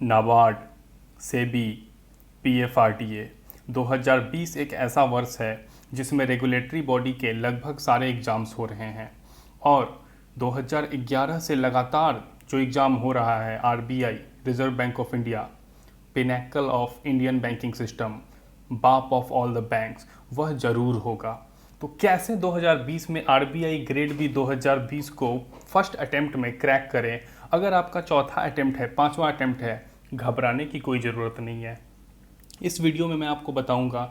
NABARD, SEBI, PFRDA. 2020 एक ऐसा वर्ष है जिसमें रेगुलेटरी बॉडी के लगभग सारे एग्ज़ाम्स हो रहे हैं और 2011 से लगातार जो एग्ज़ाम हो रहा है RBI, reserve bank of India, pinnacle of Indian banking system, बाप ऑफ ऑल द बैंक्स, वह ज़रूर होगा। तो कैसे 2020 में आरबीआई ग्रेड बी 2020 को फर्स्ट अटेम्प्ट में क्रैक करें? अगर आपका चौथा अटेम्प्ट है, पांचवा अटेम्प्ट है, घबराने की कोई ज़रूरत नहीं है। इस वीडियो में मैं आपको बताऊंगा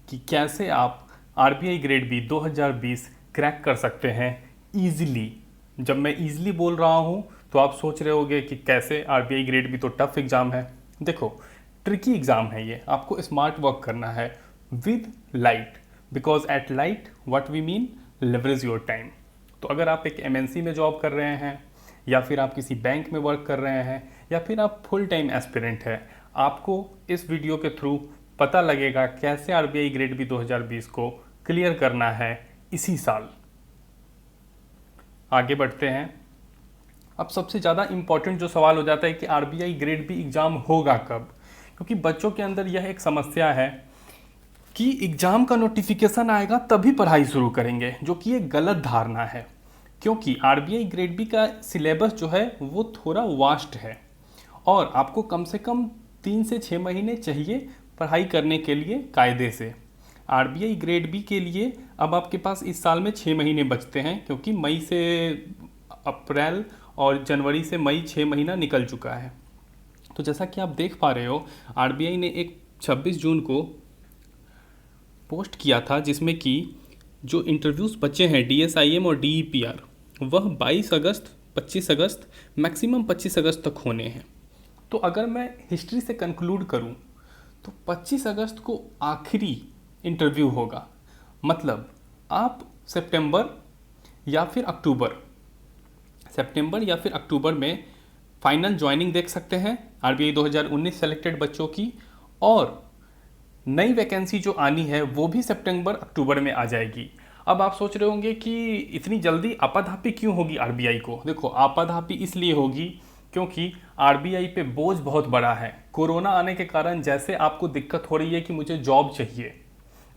कि कैसे आप आरबीआई ग्रेड बी 2020 क्रैक कर सकते हैं ईजिली। जब मैं ईजिली बोल रहा हूं तो आप सोच रहे होंगे कि कैसे, आरबीआई ग्रेड बी तो टफ एग्ज़ाम है। देखो, ट्रिकी एग्ज़ाम है ये, आपको स्मार्ट वर्क करना है with light, because at light what we mean leverage your time. तो अगर आप एक एमएनसी में जॉब कर रहे हैं या फिर आप किसी बैंक में वर्क कर रहे हैं या फिर आप फुल टाइम एस्पिरेंट हैं, आपको इस वीडियो के थ्रू पता लगेगा कैसे आरबीआई ग्रेड बी 2020 को क्लियर करना है इसी साल। आगे बढ़ते हैं। अब सबसे ज़्यादा इम्पॉर्टेंट जो सवाल हो जाता है कि आरबीआई ग्रेड बी एग्ज़ाम होगा कब, क्योंकि बच्चों के अंदर यह एक समस्या है कि एग्ज़ाम का नोटिफिकेशन आएगा तभी पढ़ाई शुरू करेंगे, जो कि एक गलत धारणा है। क्योंकि आरबीआई ग्रेड बी का सिलेबस जो है वो थोड़ा वास्ट है और आपको कम से कम 3 से 6 महीने चाहिए पढ़ाई करने के लिए कायदे से। आरबीआई ग्रेड बी के लिए अब आपके पास इस साल में 6 महीने बचते हैं, क्योंकि मई से अप्रैल और जनवरी से मई 6 महीना निकल चुका है। तो जैसा कि आप देख पा रहे हो, आरबीआई ने एक 26 जून को पोस्ट किया था जिसमें कि जो इंटरव्यूज़ बचे हैं डीएसआईएम और डीईपीआर, वह 22 अगस्त, 25 अगस्त, मैक्सिमम 25 अगस्त तक होने हैं। तो अगर मैं हिस्ट्री से कंक्लूड करूं तो 25 अगस्त को आखिरी इंटरव्यू होगा। मतलब आप सितंबर या फिर अक्टूबर में फाइनल ज्वाइनिंग देख सकते हैं आरबीआई 2019 सेलेक्टेड बच्चों की, और नई वैकेंसी जो आनी है वो भी सितंबर अक्टूबर में आ जाएगी। अब आप सोच रहे होंगे कि इतनी जल्दी आपाधापी क्यों होगी आरबीआई को? देखो, आपाधापी इसलिए होगी क्योंकि आरबीआई पे बोझ बहुत बड़ा है। कोरोना आने के कारण जैसे आपको दिक्कत हो रही है कि मुझे जॉब चाहिए,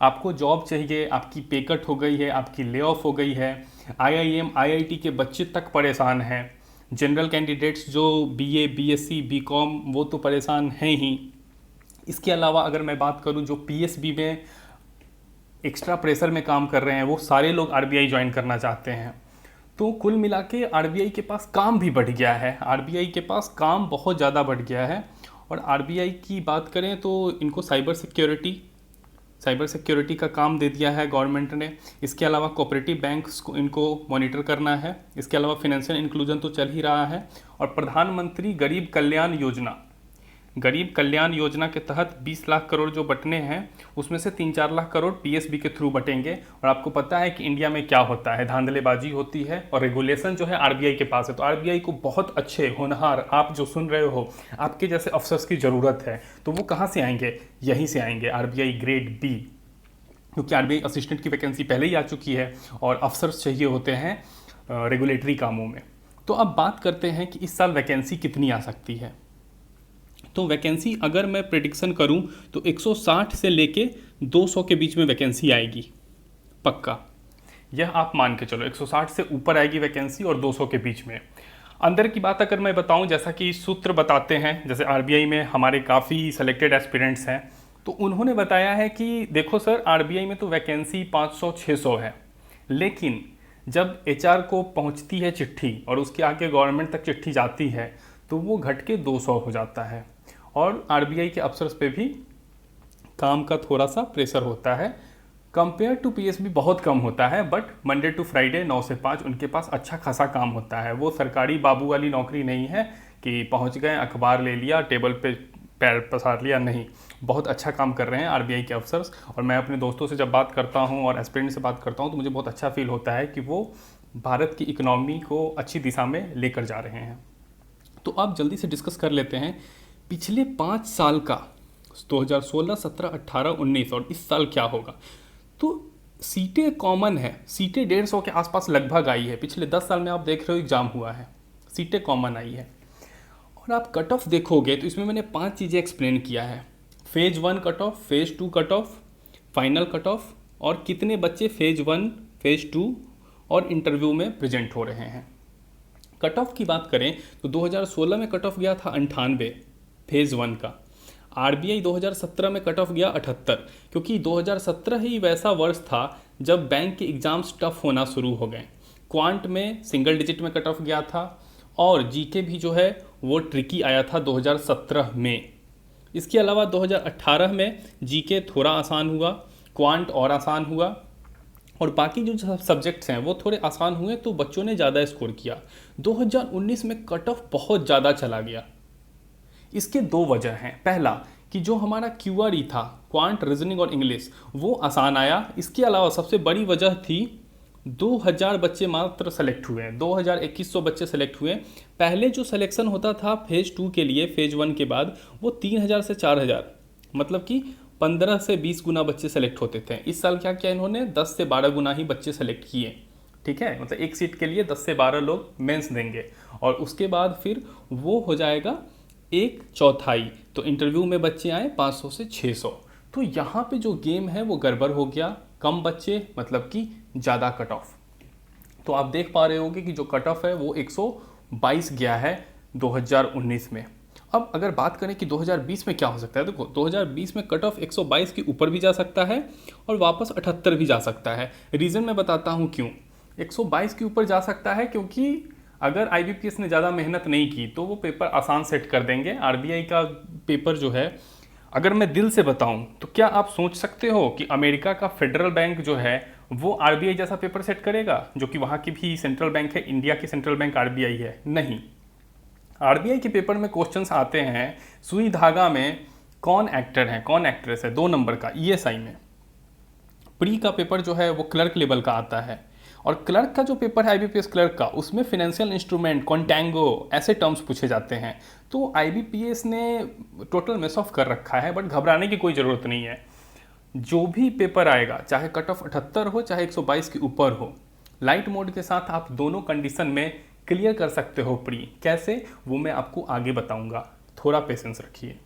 आपको जॉब चाहिए, आपकी पे कट हो गई है, आपकी ले ऑफ हो गई है, आईआईएम आईआईटी के बच्चे तक परेशान हैं, जनरल कैंडिडेट्स जो बीए बीएससी बीकॉम वो तो परेशान हैं ही। इसके अलावा अगर मैं बात करूं जो पीएसबी में एक्स्ट्रा प्रेशर में काम कर रहे हैं, वो सारे लोग आरबीआई ज्वाइन करना चाहते हैं। तो कुल मिला के आरबीआई के पास काम भी बढ़ गया है, आरबीआई के पास काम बहुत ज़्यादा बढ़ गया है। और आरबीआई की बात करें तो इनको साइबर सिक्योरिटी का काम दे दिया है गवर्नमेंट ने। इसके अलावा कोऑपरेटिव बैंक्स को इनको मॉनिटर करना है। इसके अलावा फिनेंशियल इंक्लूजन तो चल ही रहा है। और प्रधानमंत्री गरीब कल्याण योजना के तहत 20 लाख करोड़ जो बटने हैं उसमें से 3-4 लाख करोड़ पीएसबी के थ्रू बटेंगे। और आपको पता है कि इंडिया में क्या होता है, धांधलेबाजी होती है और रेगुलेशन जो है आरबीआई के पास है। तो आरबीआई को बहुत अच्छे होनहार, आप जो सुन रहे हो, आपके जैसे अफसर्स की ज़रूरत है। तो वो कहाँ से आएंगे? यहीं से आएंगे, आरबीआई ग्रेड बी। क्योंकि आरबीआई असिस्टेंट की वैकेंसी पहले ही आ चुकी है और अफसर्स चाहिए होते हैं रेगुलेटरी कामों में। तो अब बात करते हैं कि इस साल वैकेंसी कितनी आ सकती है। तो वैकेंसी अगर मैं प्रेडिक्शन करूं तो 160 से लेके 200 के बीच में वैकेंसी आएगी पक्का। यह आप मान के चलो, 160 से ऊपर आएगी वैकेंसी और 200 के बीच में। अंदर की बात अगर मैं बताऊं, जैसा कि सूत्र बताते हैं, जैसे आरबीआई में हमारे काफ़ी सेलेक्टेड एस्पिरेंट्स हैं, तो उन्होंने बताया है कि देखो सर, आरबीआई में तो वैकेंसी 500-600 है, लेकिन जब एचआर को पहुंचती है चिट्ठी और उसके आगे गवर्नमेंट तक चिट्ठी जाती है तो वो घट के 200 हो जाता है। और आरबीआई के अफसर्स पे भी काम का थोड़ा सा प्रेशर होता है, कंपेयर टू पीएसबी बहुत कम होता है, बट मंडे टू फ्राइडे 9 से 5 उनके पास अच्छा खासा काम होता है। वो सरकारी बाबू वाली नौकरी नहीं है कि पहुंच गए, अखबार ले लिया, टेबल पे पैर पसार लिया, नहीं। बहुत अच्छा काम कर रहे हैं आरबीआई के अफसर्स। और मैं अपने दोस्तों से जब बात करता हूँ और एस्पिरेंट से बात करता हूँ तो मुझे बहुत अच्छा फील होता है कि वो भारत की इकोनॉमी को अच्छी दिशा में लेकर जा रहे हैं। तो आप जल्दी से डिस्कस कर लेते हैं पिछले 5 साल का, 2016, 17, 18, 19 और इस साल क्या होगा। तो सीटें कॉमन है, सीटें 150 के आसपास लगभग आई है। पिछले 10 साल में आप देख रहे हो एग्जाम हुआ है, सीटें कॉमन आई है। और आप कट ऑफ देखोगे तो इसमें मैंने 5 चीज़ें एक्सप्लेन किया है। Phase 1 cut off, phase 2 cut off, final cut off, और कितने बच्चे फेज 1, फेज 2 और इंटरव्यू में प्रेजेंट हो रहे हैं। कट ऑफ की बात करें तो 2016 में कट ऑफ गया था 98 फेज 1 का। आरबीआई 2017 में कट ऑफ गया 78, क्योंकि 2017 ही वैसा वर्ष था जब बैंक के एग्ज़ाम्स टफ होना शुरू हो गए। क्वांट में सिंगल डिजिट में कट ऑफ गया था, और जीके भी जो है वो ट्रिकी आया था 2017 में। इसके अलावा 2018 में जीके थोड़ा आसान हुआ, क्वांट और आसान हुआ, और बाकी जो सब्जेक्ट्स हैं वो थोड़े आसान हुए, तो बच्चों ने ज़्यादा स्कोर किया। 2019 में कट ऑफ बहुत ज़्यादा चला गया। इसके 2 वजह हैं। पहला कि जो हमारा क्यूआरई था, क्वांट, रीजनिंग और इंग्लिश, वो आसान आया। इसके अलावा सबसे बड़ी वजह थी 2000 बच्चे मात्र सेलेक्ट हुए, 2100 बच्चे सेलेक्ट हुए। पहले जो सिलेक्शन होता था फेज़ 2 के लिए, फेज़ 1 के बाद, वो 3000 से 4000, मतलब कि 15 से 20 गुना बच्चे सेलेक्ट होते थे। इस साल क्या किया इन्होंने, 10 से 12 गुना ही बच्चे सेलेक्ट किए। ठीक है, मतलब एक सीट के लिए 10 से 12 लोग मेंस देंगे, और उसके बाद फिर वो हो जाएगा 1/4। तो इंटरव्यू में बच्चे आए 500 से 600। तो यहाँ पे जो गेम है वो गड़बड़ हो गया। कम बच्चे मतलब कि ज़्यादा कट ऑफ। तो आप देख पा रहे होंगे कि जो कट ऑफ है वो 122 गया है 2019 में। अब अगर बात करें कि 2020 में क्या हो सकता है, देखो 2020 में कट ऑफ 122 के ऊपर भी जा सकता है और वापस 78 भी जा सकता है। रीज़न मैं बताता हूँ क्यों। 122 के ऊपर जा सकता है क्योंकि अगर आईबीपीएस ने ज़्यादा मेहनत नहीं की तो वो पेपर आसान सेट कर देंगे। आरबीआई का पेपर जो है, अगर मैं दिल से बताऊं तो क्या आप सोच सकते हो कि अमेरिका का फेडरल बैंक जो है वो आरबीआई जैसा पेपर सेट करेगा, जो कि वहाँ की भी सेंट्रल बैंक है। इंडिया की सेंट्रल बैंक आरबीआई है नहीं। आरबीआई के पेपर में क्वेश्चंस आते हैं सुई धागा में कौन एक्टर है, कौन एक्ट्रेस है, 2 नंबर का ईएसआई में। प्री का पेपर जो है वो क्लर्क लेवल का आता है, और क्लर्क का जो पेपर है आईबीपीएस क्लर्क का, उसमें फाइनेंशियल इंस्ट्रूमेंट, कॉन्टेंगो, ऐसे टर्म्स पूछे जाते हैं। तो आईबीपीएस ने टोटल मिस ऑफ कर रखा है, बट घबराने की कोई ज़रूरत नहीं है। जो भी पेपर आएगा, चाहे कट ऑफ 78 हो चाहे 122 के ऊपर हो, लाइट मोड के साथ आप दोनों कंडीशन में क्लियर कर सकते हो प्री। कैसे, वो मैं आपको आगे बताऊंगा, थोड़ा पेशेंस रखिए।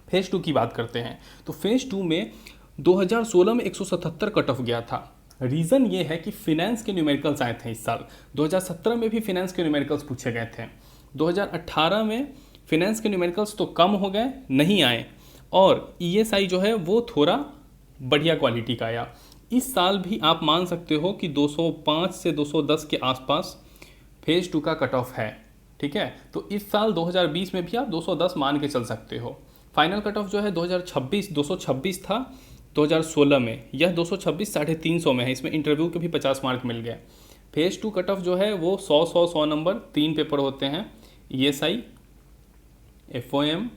फेज़ 2 की बात करते हैं तो फेज़ 2 में 2016 में 177 कट ऑफ गया था। रीज़न ये है कि फिनेंस के न्यूमेरिकल्स आए थे इस साल। 2017 में भी फिनेंस के न्यूमेरिकल्स पूछे गए थे। 2018 में फिनेंस के न्यूमेरिकल्स तो कम हो गए, नहीं आए, और ईएसआई जो है वो थोड़ा बढ़िया क्वालिटी का आया। इस साल भी आप मान सकते हो कि 205 से 210 के आसपास फेज़ 2 का कट ऑफ है। ठीक है, तो इस साल 2020 में भी आप 210 मान के चल सकते हो। फाइनल कट ऑफ जो है 2026 226 था 2016 में, यह 226 350 में है। इसमें इंटरव्यू के भी 50 मार्क मिल गए। फेज़ 2 कट ऑफ जो है वो 100 नंबर, 3 पेपर होते हैं, ईएसआई, एफओएम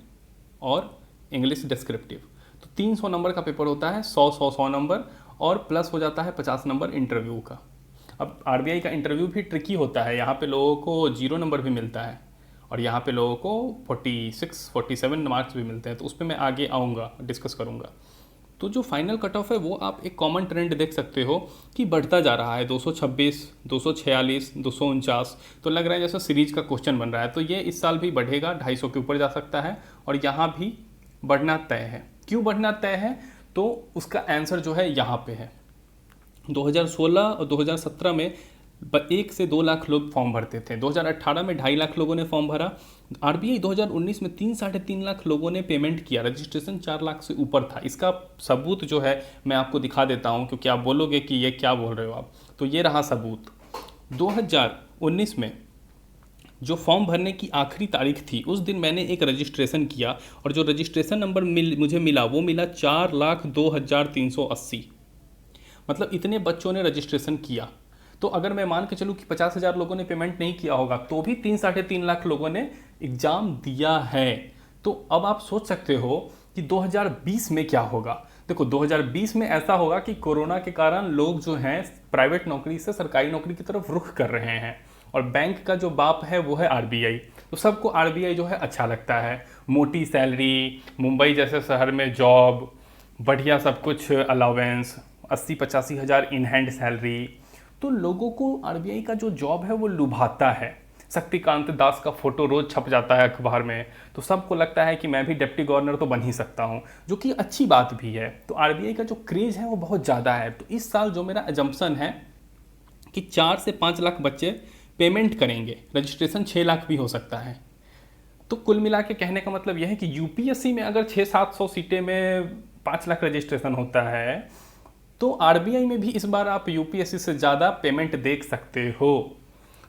और इंग्लिश डिस्क्रिप्टिव। तो 300 नंबर का पेपर होता है, 100 नंबर, और प्लस हो जाता है 50 नंबर इंटरव्यू का। अब आरबीआई का इंटरव्यू भी ट्रिकी होता है, यहाँ पे लोगों को 0 नंबर भी मिलता है, और यहाँ पे लोगों को 46-47 मार्क्स भी मिलते हैं। तो उस पर मैं आगे आऊँगा, डिस्कस करूँगा। तो जो फाइनल कट ऑफ है वो आप एक कॉमन ट्रेंड देख सकते हो कि बढ़ता जा रहा है। 226, 246, 249, तो लग रहा है जैसा सीरीज का क्वेश्चन बन रहा है। तो ये इस साल भी बढ़ेगा, 250 के ऊपर जा सकता है, और यहाँ भी बढ़ना तय है। क्यों बढ़ना तय है, तो उसका आंसर जो है यहाँ पे है। 2016 और 2017 में 1 से 2 लाख लोग फॉर्म भरते थे। 2018 में 2.5 लाख लोगों ने फॉर्म भरा। आरबीआई 2019 में 3-3.5 लाख लोगों ने पेमेंट किया। रजिस्ट्रेशन 4 लाख से ऊपर था। इसका सबूत जो है मैं आपको दिखा देता हूं, क्योंकि आप बोलोगे कि ये क्या बोल रहे हो आप। तो ये रहा सबूत। 2019 में जो फॉर्म भरने की आखिरी तारीख थी, उस दिन मैंने एक रजिस्ट्रेशन किया, और जो रजिस्ट्रेशन नंबर मुझे मिला वो मिला 4,02,380। मतलब इतने बच्चों ने रजिस्ट्रेशन किया। तो अगर मैं मान के चलूँ कि 50,000 लोगों ने पेमेंट नहीं किया होगा, तो भी 3-3.5 लाख लोगों ने एग्ज़ाम दिया है। तो अब आप सोच सकते हो कि 2020 में क्या होगा। देखो 2020 में ऐसा होगा कि कोरोना के कारण लोग जो हैं प्राइवेट नौकरी से सरकारी नौकरी की तरफ रुख कर रहे हैं, और बैंक का जो बाप है वो है आरबीआई। तो सबको आरबीआई जो है अच्छा लगता है। मोटी सैलरी, मुंबई जैसे शहर में जॉब, बढ़िया सब कुछ, अलाउंस, 80-85 हज़ार इन हैंड सैलरी। तो लोगों को आरबीआई का जो जॉब है वो लुभाता है। शक्तिकांत दास का फोटो रोज छप जाता है अखबार में, तो सबको लगता है कि मैं भी डिप्टी गवर्नर तो बन ही सकता हूँ, जो कि अच्छी बात भी है। तो आरबीआई का जो क्रेज़ है वो बहुत ज़्यादा है। तो इस साल जो मेरा एजम्पशन है कि 4 से 5 लाख बच्चे पेमेंट करेंगे, रजिस्ट्रेशन 6 लाख भी हो सकता है। तो कुल मिला के कहने का मतलब यह है कि यूपीएससी में अगर 600-700 सीटें में 5 लाख रजिस्ट्रेशन होता है, तो आरबीआई में भी इस बार आप यूपीएससी से ज़्यादा पेमेंट देख सकते हो।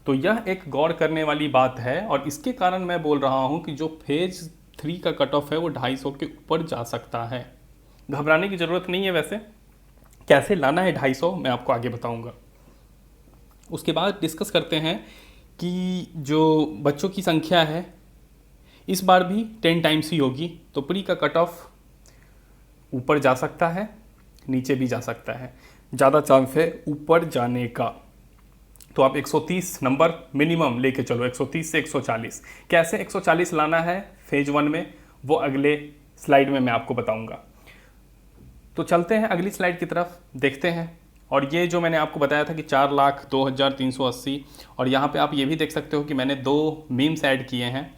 तो यह एक गौर करने वाली बात है, और इसके कारण मैं बोल रहा हूँ कि जो फेज 3 का कट ऑफ है वो 250 के ऊपर जा सकता है। घबराने की ज़रूरत नहीं है। वैसे कैसे लाना है 250 मैं आपको आगे बताऊँगा। उसके बाद डिस्कस करते हैं कि जो बच्चों की संख्या है इस बार भी 10 टाइम्स ही होगी, तो प्री का कट ऑफ ऊपर जा सकता है, नीचे भी जा सकता है, ज़्यादा चांस है ऊपर जाने का। तो आप 130 नंबर मिनिमम लेके चलो, 130 से 140। कैसे 140 लाना है फेज 1 में, वो अगले स्लाइड में मैं आपको बताऊंगा। तो चलते हैं अगली स्लाइड की तरफ, देखते हैं। और ये जो मैंने आपको बताया था कि 4,02,380, और यहाँ पे आप ये भी देख सकते हो कि मैंने 2 मीम्स ऐड किए हैं।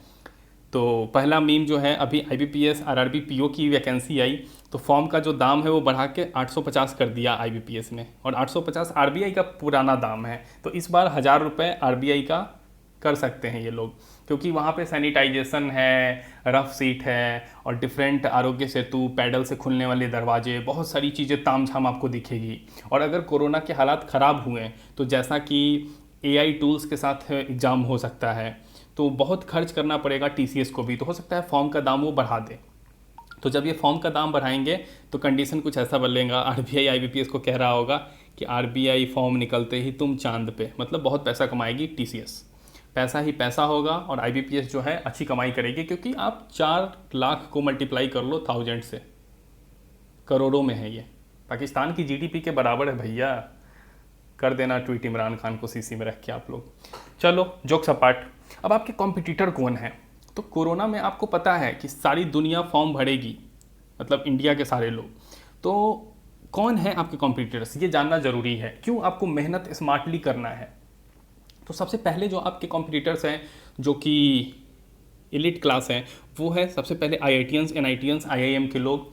तो पहला मीम जो है, अभी आईबीपीएस आरआरबी पीओ की वैकेंसी आई, तो फॉर्म का जो दाम है वो बढ़ा के 850 कर दिया आईबीपीएस ने, और 850 आरबीआई का पुराना दाम है। तो इस बार 1000 रुपये आरबीआई का कर सकते हैं ये लोग, क्योंकि वहाँ पे सैनिटाइजेशन है, रफ सीट है, और डिफरेंट आरोग्य सेतु, पैडल से खुलने वाले दरवाजे, बहुत सारी चीज़ें तामझाम आपको दिखेगी। और अगर कोरोना के हालात ख़राब हुए तो जैसा कि एआई टूल्स के साथ एग्ज़ाम हो सकता है, तो बहुत खर्च करना पड़ेगा टीसीएस को भी, तो हो सकता है फॉर्म का दाम वो बढ़ा दे। तो जब ये फॉर्म का दाम बढ़ाएंगे तो कंडीशन कुछ ऐसा बदलेगा, आरबीआई आईबीपीएस को कह रहा होगा कि आरबीआई फॉर्म निकलते ही तुम चांद पे, मतलब बहुत पैसा कमाएगी टीसीएस, पैसा ही पैसा होगा, और आईबीपीएस जो है अच्छी कमाई करेगी, क्योंकि आप 4 लाख को मल्टीप्लाई कर लो 1000 से, करोड़ों में है ये, पाकिस्तान की जीडीपी के बराबर है भैया। कर देना ट्वीट इमरान खान को सीसी में रख के आप लोग। चलो जोक्स अपार्ट, अब आपके कॉम्पिटिटर कौन है? तो कोरोना में आपको पता है कि सारी दुनिया फॉर्म भरेगी, मतलब इंडिया के सारे लोग। तो कौन है आपके कॉम्पिटिटर्स, ये जानना ज़रूरी है। क्यों? आपको मेहनत स्मार्टली करना है। तो सबसे पहले जो आपके कॉम्पिटिटर्स हैं, जो कि एलिट क्लास हैं, वो है सबसे पहले आईआईटियंस, एनआईटियंस, आईआईएम के लोग,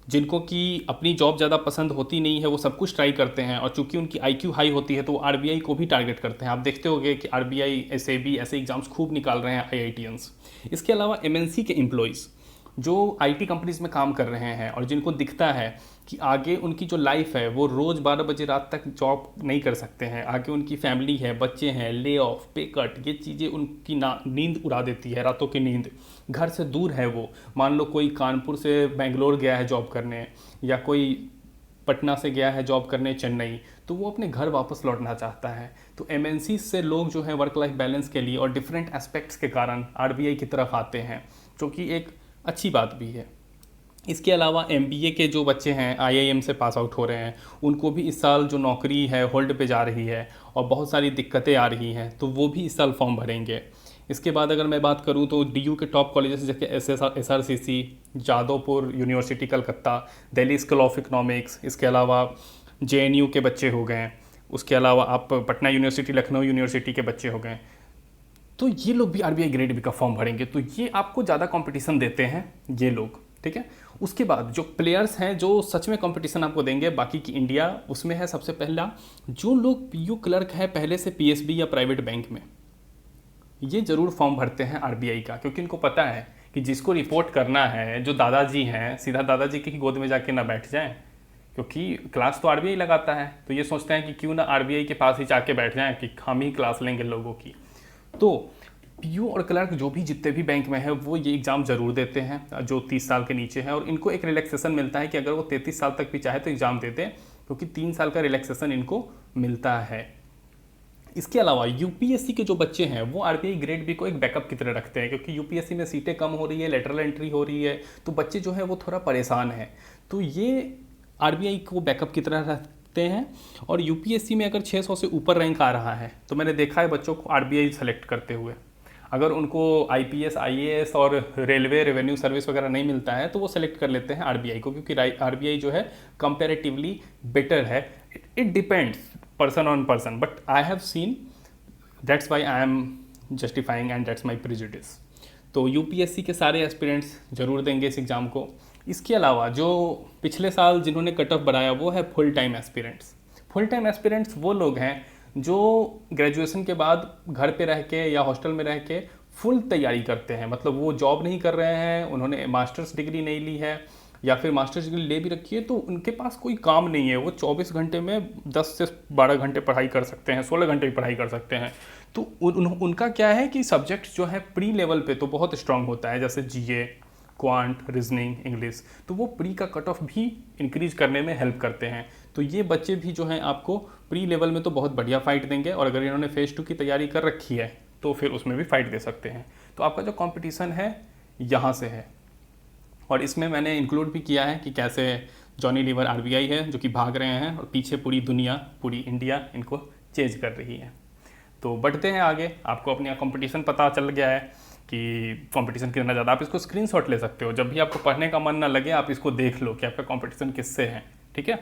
जिनको कि अपनी जॉब ज़्यादा पसंद होती नहीं है, वो सब कुछ ट्राई करते हैं, और चूंकि उनकी आईक्यू हाई होती है तो वो आरबीआई को भी टारगेट करते हैं। आप देखते होंगे कि आरबीआई, एसएबी ऐसे एग्जाम्स खूब निकाल रहे हैं आईआईटियंस। इसके अलावा एमएनसी के एम्प्लॉयज़ जो आईटी कंपनीज में काम कर रहे हैं, और जिनको दिखता है कि आगे उनकी जो लाइफ है वो रोज़ 12 बजे रात तक जॉब नहीं कर सकते हैं, आगे उनकी फैमिली है, बच्चे हैं, ले ऑफ, पे कट, ये चीज़ें उनकी नींद उड़ा देती है, रातों की नींद। घर से दूर है वो, मान लो कोई कानपुर से बेंगलोर गया है जॉब करने, या कोई पटना से गया है जॉब करने चेन्नई, तो वो अपने घर वापस लौटना चाहता है। तो एमएनसी से लोग जो है वर्क लाइफ बैलेंस के लिए और डिफरेंट एस्पेक्ट्स के कारण आरबीआई की तरफ आते हैं, जो कि एक अच्छी बात भी है। इसके अलावा एमबीए के जो बच्चे हैं आईआईएम से पास आउट हो रहे हैं, उनको भी इस साल जो नौकरी है होल्ड पे जा रही है, और बहुत सारी दिक्कतें आ रही हैं, तो वो भी इस साल फॉर्म भरेंगे। इसके बाद अगर मैं बात करूं तो डीयू के टॉप कॉलेजेस जैसे SRCC, Jadavpur university Calcutta, Delhi school of economics, इसके अलावा जेएनयू के बच्चे हो गए, उसके अलावा आप पटना यूनिवर्सिटी, लखनऊ यूनिवर्सिटी के बच्चे हो गए, तो ये लोग भी आरबीआई ग्रेड बी का फॉर्म भरेंगे। तो ये आपको ज़्यादा कंपटीशन देते हैं ये लोग, ठीक है। उसके बाद जो प्लेयर्स हैं जो सच में कंपटीशन आपको देंगे बाकी की इंडिया, उसमें है सबसे पहला जो लोग पीयू क्लर्क है पहले से पीएसबी या प्राइवेट बैंक में, ये ज़रूर फॉर्म भरते हैं आरबीआई का, क्योंकि इनको पता है कि जिसको रिपोर्ट करना है, जो दादाजी हैं, सीधा दादाजी की गोद में जाके ना बैठ जाएं, क्योंकि क्लास तो आरबीआई लगाता है। तो ये सोचते हैं कि क्यों ना आरबीआई के पास ही जाके बैठ जाएं कि हम ही क्लास लेंगे लोगों की। तो पीयू और क्लर्क जो भी जितने भी बैंक में है वो ये एग्ज़ाम ज़रूर देते हैं जो 30 साल के नीचे है, और इनको एक रिलैक्सेशन मिलता है कि अगर वो 33 साल तक भी चाहे तो एग्ज़ाम देते हैं, क्योंकि 3 साल का रिलैक्सेशन इनको मिलता है। इसके अलावा यूपीएससी के जो बच्चे हैं वो आरबीआई ग्रेड बी को एक बैकअप की तरह रखते हैं, क्योंकि यूपीएससी में सीटें कम हो रही है, लेटरल एंट्री हो रही है, तो बच्चे जो है वो थोड़ा परेशान है, तो ये आरबीआई को बैकअप की तरह रखते हैं। और यूपीएससी में अगर 600 से ऊपर रैंक आ रहा है तो मैंने देखा है बच्चों को आरबीआई सेलेक्ट करते हुए। अगर उनको आईपीएस, आईएएस और रेलवे, रेवेन्यू सर्विस वगैरह नहीं मिलता है तो वो सेलेक्ट कर लेते हैं आरबीआई को, क्योंकि आरबीआई जो है कंपैरेटिवली बेटर है। It depends person on person, but I have seen, that's why I am justifying and that's my prejudice. तो यूपीएससी के सारे एस्पिरेंट्स जरूर देंगे इस एग्ज़ाम को। इसके अलावा जो पिछले साल जिन्होंने कट ऑफ बढ़ाया वो है full time aspirants. Full time aspirants वो लोग हैं जो ग्रेजुएशन के बाद घर पे रह के या हॉस्टल में रह के फुल तैयारी करते हैं, मतलब वो जॉब नहीं कर रहे हैं, उन्होंने मास्टर्स डिग्री नहीं ली है या फिर मास्टर्स डिग्री ले भी रखी है तो उनके पास कोई काम नहीं है, वो 24 घंटे में 10 से 12 घंटे पढ़ाई कर सकते हैं, 16 घंटे भी पढ़ाई कर सकते हैं। तो उनका क्या है कि सब्जेक्ट जो है प्री लेवल पे तो बहुत स्ट्रांग होता है, जैसे जीए, क्वांट, रीजनिंग, इंग्लिश, तो वो प्री का कट ऑफ भी इंक्रीज करने में हेल्प करते हैं। तो ये बच्चे भी जो हैं आपको प्री लेवल में तो बहुत बढ़िया फाइट देंगे, और अगर इन्होंने फेज 2 की तैयारी कर रखी है तो फिर उसमें भी फाइट दे सकते हैं। तो आपका जो कंपटीशन है यहाँ से है, और इसमें मैंने इंक्लूड भी किया है कि कैसे जॉनी लीवर आरबीआई है जो कि भाग रहे हैं और पीछे पूरी दुनिया, पूरी इंडिया इनको चेज कर रही है। तो बढ़ते हैं आगे। आपको अपना कंपटीशन पता चल गया है कि कंपटीशन कितना ज़्यादा, आप इसको स्क्रीनशॉट ले सकते हो, जब भी आपको पढ़ने का मन ना लगे आप इसको देख लो कि आपका कंपटीशन किससे है। ठीक है,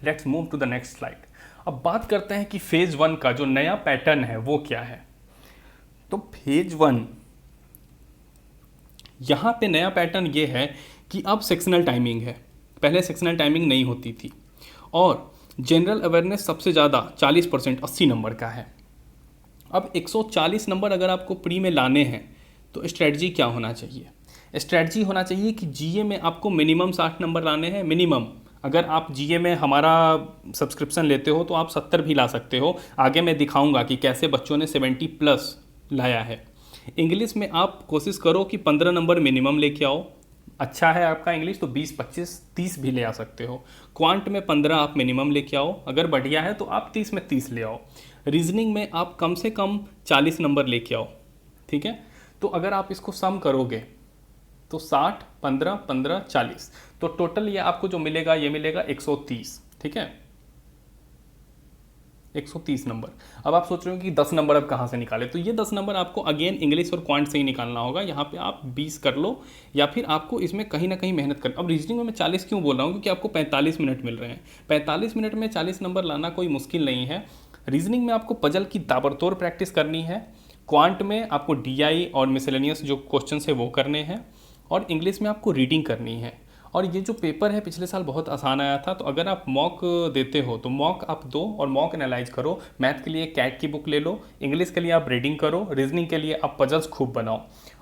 let's move to the next slide. अब बात करते हैं कि फेज 1 का जो नया पैटर्न है वो क्या है। तो फेज 1 यहाँ पे नया पैटर्न ये है कि अब सेक्शनल टाइमिंग है, पहले सेक्शनल टाइमिंग नहीं होती थी, और जनरल अवेयरनेस सबसे ज़्यादा 40% 80 नंबर का है। अब 140 नंबर अगर आपको प्री में लाने हैं तो स्ट्रेटजी क्या होना चाहिए? स्ट्रेटजी होना चाहिए कि जीए में आपको मिनिमम 60 नंबर लाने हैं, मिनिमम। अगर आप जीए में हमारा सब्सक्रिप्शन लेते हो तो आप 70 भी ला सकते हो, आगे मैं दिखाऊंगा कि कैसे बच्चों ने 70+ लाया है। इंग्लिश में आप कोशिश करो कि 15 नंबर मिनिमम लेके आओ, अच्छा है आपका इंग्लिश तो 20, 25, 30 भी ले आ सकते हो। क्वांट में 15 आप मिनिमम लेके आओ, अगर बढ़िया है तो आप 30 में 30 ले आओ। रीजनिंग में आप कम से कम 40 नंबर लेके आओ। ठीक है, तो अगर आप इसको सम करोगे तो 60, 15, 15, 40, तो टोटल ये आपको जो मिलेगा ये मिलेगा 130। ठीक है, 130 नंबर। अब आप सोच रहे हो कि 10 नंबर अब कहाँ से निकाले, तो ये 10 नंबर आपको अगेन इंग्लिश और क्वांट से ही निकालना होगा। यहाँ पे आप 20 कर लो या फिर आपको इसमें कहीं ना कहीं मेहनत कर। अब रीजनिंग में मैं 40 क्यों बोल रहा हूँ, क्योंकि आपको 45 मिनट मिल रहे हैं। 45 मिनट में 40 नंबर लाना कोई मुश्किल नहीं है। रीजनिंग में आपको पजल की ताबड़तोड़ प्रैक्टिस करनी है, क्वांट में आपको डीआई और मिसलेनियस जो क्वेश्चन है वो करने हैं, और इंग्लिश में आपको रीडिंग करनी है। और ये जो पेपर है पिछले साल बहुत आसान आया था, तो अगर आप मॉक देते हो तो मॉक आप दो और मॉक एनालाइज करो। मैथ के लिए कैट की बुक ले लो, इंग्लिश के लिए आप रीडिंग करो, रीजनिंग के लिए आप पजल्स खूब बनाओ।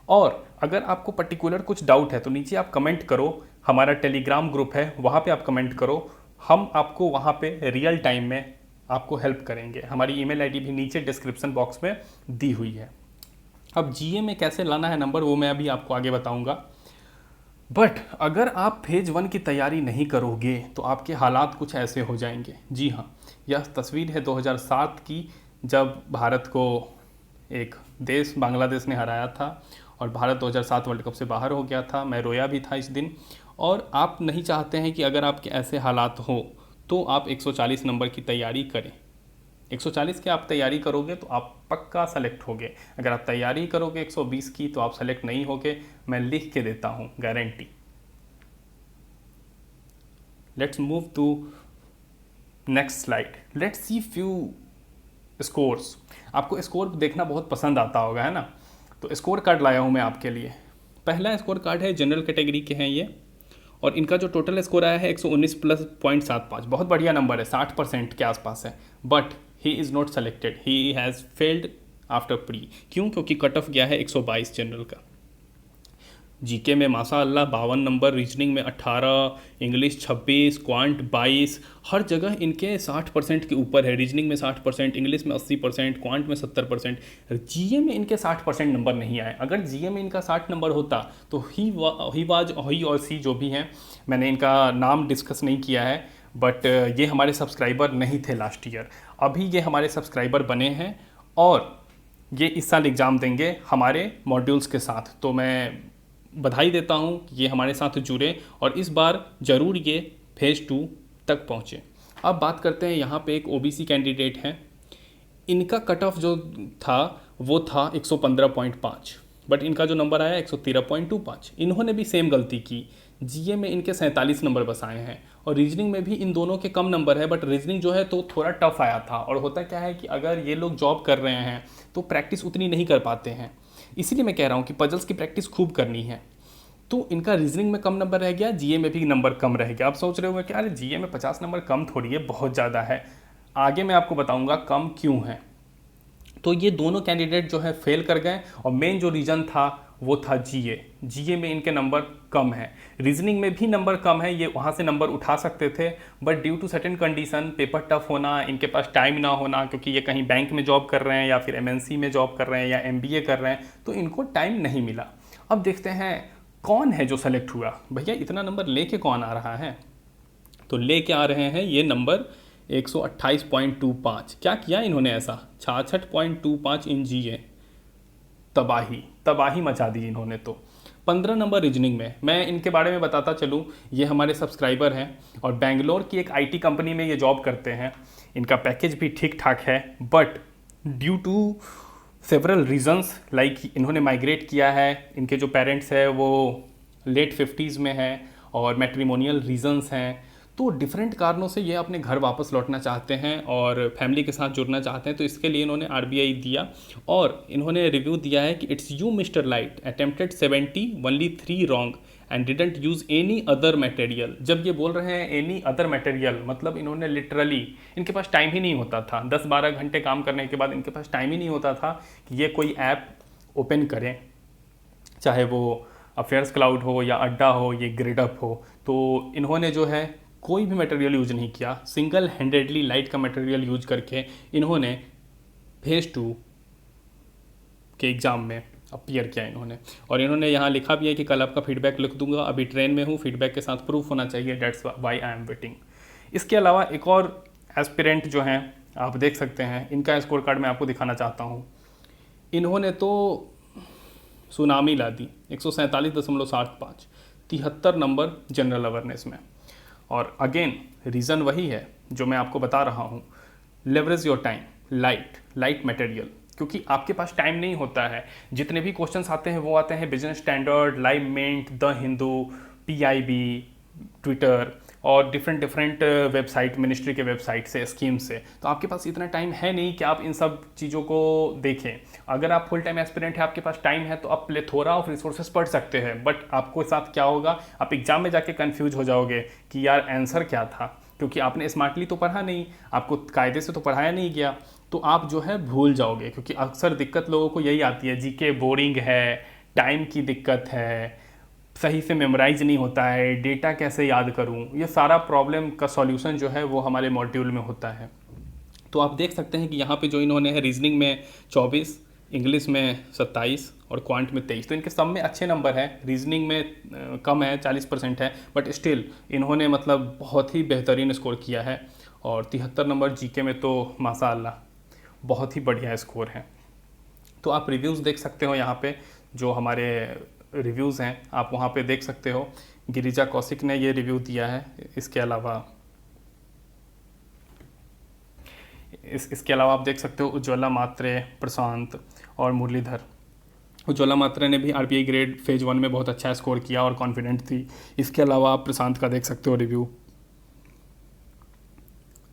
और अगर आपको पर्टिकुलर कुछ डाउट है तो नीचे आप कमेंट करो, हमारा टेलीग्राम ग्रुप है वहाँ पे आप कमेंट करो, हम आपको वहाँ पे रियल टाइम में आपको हेल्प करेंगे। हमारी ईमेल आईडी भी नीचे डिस्क्रिप्शन बॉक्स में दी हुई है। अब जीए में कैसे लाना है नंबर वो मैं अभी आपको आगे बताऊँगा, बट अगर आप फेज 1 की तैयारी नहीं करोगे तो आपके हालात कुछ ऐसे हो जाएंगे। जी हाँ, यह तस्वीर है 2007 की, जब भारत को एक देश बांग्लादेश ने हराया था और भारत 2007 वर्ल्ड कप से बाहर हो गया था। मैं रोया भी था इस दिन, और आप नहीं चाहते हैं कि अगर आपके ऐसे हालात हो तो आप 140 नंबर की तैयारी करें। 140 की आप तैयारी करोगे तो आप पक्का सेलेक्ट होगे। अगर आप तैयारी करोगे 120 की तो आप सेलेक्ट नहीं होगे, मैं लिख के देता हूँ, guarantee. Let's move to next slide. Let's see few scores. आपको स्कोर देखना बहुत पसंद आता होगा, है ना? तो स्कोर कार्ड लाया हूँ मैं आपके लिए। पहला स्कोर कार्ड है, जनरल कैटेगरी के हैं ये, और इनका जो टोटल स्कोर आया है 119+.75, बहुत बढ़िया नंबर है, 60% के आसपास है। But he is not selected, he has failed after pre. क्यों? क्योंकि कट ऑफ गया है 122 जनरल का। जीके में माशाअल्लाह 52 नंबर, रीजनिंग में 18, इंग्लिश 26, क्वांट 22, हर जगह इनके 60% के ऊपर है। रीजनिंग में 60%, इंग्लिश में 80%, क्वांट में 70%। जीए में इनके 60% नंबर नहीं आए। अगर जीए में इनका 60 नंबर होता तो ही और सी जो भी हैं, मैंने इनका नाम डिस्कस नहीं किया है, बट ये हमारे सब्सक्राइबर नहीं थे लास्ट ईयर। अभी ये हमारे सब्सक्राइबर बने हैं और ये इस साल एग्ज़ाम देंगे हमारे मॉड्यूल्स के साथ। तो मैं बधाई देता हूँ कि ये हमारे साथ जुड़े और इस बार ज़रूर ये फेज 2 तक पहुँचे। अब बात करते हैं, यहाँ पे एक ओबीसी कैंडिडेट हैं, इनका कट ऑफ जो था वो था 115.5। बट इनका जो नंबर आया 113.25। इन्होंने भी सेम गलती की, जीए में इनके 47 नंबर बस आए हैं और रीजनिंग में भी इन दोनों के कम नंबर है, बट रीजनिंग जो है तो थोड़ा टफ आया था। और होता क्या है कि अगर ये लोग जॉब कर रहे हैं तो प्रैक्टिस उतनी नहीं कर पाते हैं, इसीलिए मैं कह रहा हूँ कि पजल्स की प्रैक्टिस खूब करनी है। तो इनका रीजनिंग में कम नंबर रह गया, जीए में भी नंबर कम रह गया। आप सोच रहे होंगे कि अरे जीए में 50 नंबर कम थोड़ी है, बहुत ज़्यादा है। आगे मैं आपको बताऊंगा कम क्यों है। तो ये दोनों कैंडिडेट जो है फेल कर गए और मेन जो रीज़न था वो था जीए में इनके नंबर कम है। रीजनिंग में भी नंबर कम है, ये वहाँ से नंबर उठा सकते थे, but due to certain condition, paper tough होना, इनके पास टाइम ना होना, क्योंकि ये कहीं बैंक में जॉब कर रहे हैं या फिर एमएनसी में जॉब कर रहे हैं या एमबीए कर रहे हैं, तो इनको टाइम नहीं मिला। अब देखते हैं कौन है जो सेलेक्ट हुआ। भैया इतना नंबर लेके कौन आ रहा है? तो लेके आ रहे हैं ये नंबर 128.25। क्या किया इन्होंने ऐसा? 66.25 इन जीए। तबाही मचा दी इन्होंने। तो 15 नंबर रीजनिंग में। मैं इनके बारे में बताता चलूँ, ये हमारे सब्सक्राइबर हैं और बेंगलोर की एक आईटी कंपनी में ये जॉब करते हैं। इनका पैकेज भी ठीक ठाक है, but due to several reasons, like इन्होंने माइग्रेट किया है, इनके जो पेरेंट्स हैं वो लेट 50s में हैं और मैट्रिमोनियल रीजंस हैं, तो डिफरेंट कारणों से ये अपने घर वापस लौटना चाहते हैं और फैमिली के साथ जुड़ना चाहते हैं। तो इसके लिए इन्होंने आरबीआई दिया और इन्होंने रिव्यू दिया है कि it's you mister light attempted 70, only 3 wrong and didn't use any other material. जब ये बोल रहे हैं एनी अदर मटेरियल, मतलब इन्होंने लिटरली, इनके पास टाइम ही नहीं होता था। 10-12 घंटे काम करने के बाद इनके पास टाइम ही नहीं होता था कि ये कोई ऐप ओपन करें, चाहे वो अफेयर्स क्लाउड हो या अड्डा हो, ये ग्रेडअप हो। तो इन्होंने जो है कोई भी मटेरियल यूज नहीं किया, सिंगल हैंडेडली लाइट का मटेरियल यूज करके इन्होंने फेज 2 के एग्ज़ाम में अपीयर किया इन्होंने। और इन्होंने यहाँ लिखा भी है कि कल आपका फीडबैक लिख दूंगा, अभी ट्रेन में हूँ, फीडबैक के साथ प्रूफ होना चाहिए, that's why I am waiting. इसके अलावा एक और एस्पिरेंट जो हैं आप देख सकते हैं, इनका स्कोर कार्ड मैं आपको दिखाना चाहता हूँ। इन्होंने तो सुनामी ला दी, 147.75, 73 नंबर जनरल अवेयरनेस में। और अगेन रीज़न वही है जो मैं आपको बता रहा हूँ, leverage your time, light material, क्योंकि आपके पास टाइम नहीं होता है। जितने भी क्वेश्चंस आते हैं वो आते हैं Business Standard, Live Mint, the Hindu, PIB, Twitter और डिफरेंट वेबसाइट, मिनिस्ट्री के वेबसाइट से, स्कीम से। तो आपके पास इतना टाइम है नहीं कि आप इन सब चीज़ों को देखें। अगर आप फुल टाइम एस्पिरेंट है, आपके पास टाइम है, तो आप प्लेथोरा ऑफ रिसोर्सेज पढ़ सकते हैं, बट आपको साथ क्या होगा, आप एग्जाम में जाके कंफ्यूज हो जाओगे कि यार आंसर क्या था, क्योंकि आपने स्मार्टली तो पढ़ा नहीं, आपको कायदे से तो पढ़ाया नहीं गया, तो आप जो है भूल जाओगे। क्योंकि अक्सर दिक्कत लोगों को यही आती है, जीके बोरिंग है, टाइम की दिक्कत है, सही से मेमोराइज नहीं होता है, डेटा कैसे याद करूं, ये सारा प्रॉब्लम का सॉल्यूशन जो है वो हमारे मॉड्यूल में होता है। तो आप देख सकते हैं कि यहाँ पे जो इन्होंने है रीजनिंग में 24, इंग्लिश में 27 और क्वांट में 23, तो इनके सब में अच्छे नंबर है। रीजनिंग में कम है, 40% है, बट स्टिल इन्होंने मतलब बहुत ही बेहतरीन स्कोर किया है। और 73 नंबर जीके में तो माशाअल्लाह बहुत ही बढ़िया स्कोर है। तो आप रिव्यूज़ देख सकते हो, यहाँ पे जो हमारे रिव्यूज़ हैं आप वहाँ पे देख सकते हो। गिरिजा कौशिक ने ये रिव्यू दिया है। इसके अलावा आप देख सकते हो उज्ज्वला मात्रे, प्रशांत और मुरलीधर। उज्ज्वला मात्रे ने भी आरबीआई ग्रेड फेज 1 में बहुत अच्छा स्कोर किया और कॉन्फिडेंट थी। इसके अलावा आप प्रशांत का देख सकते हो रिव्यू।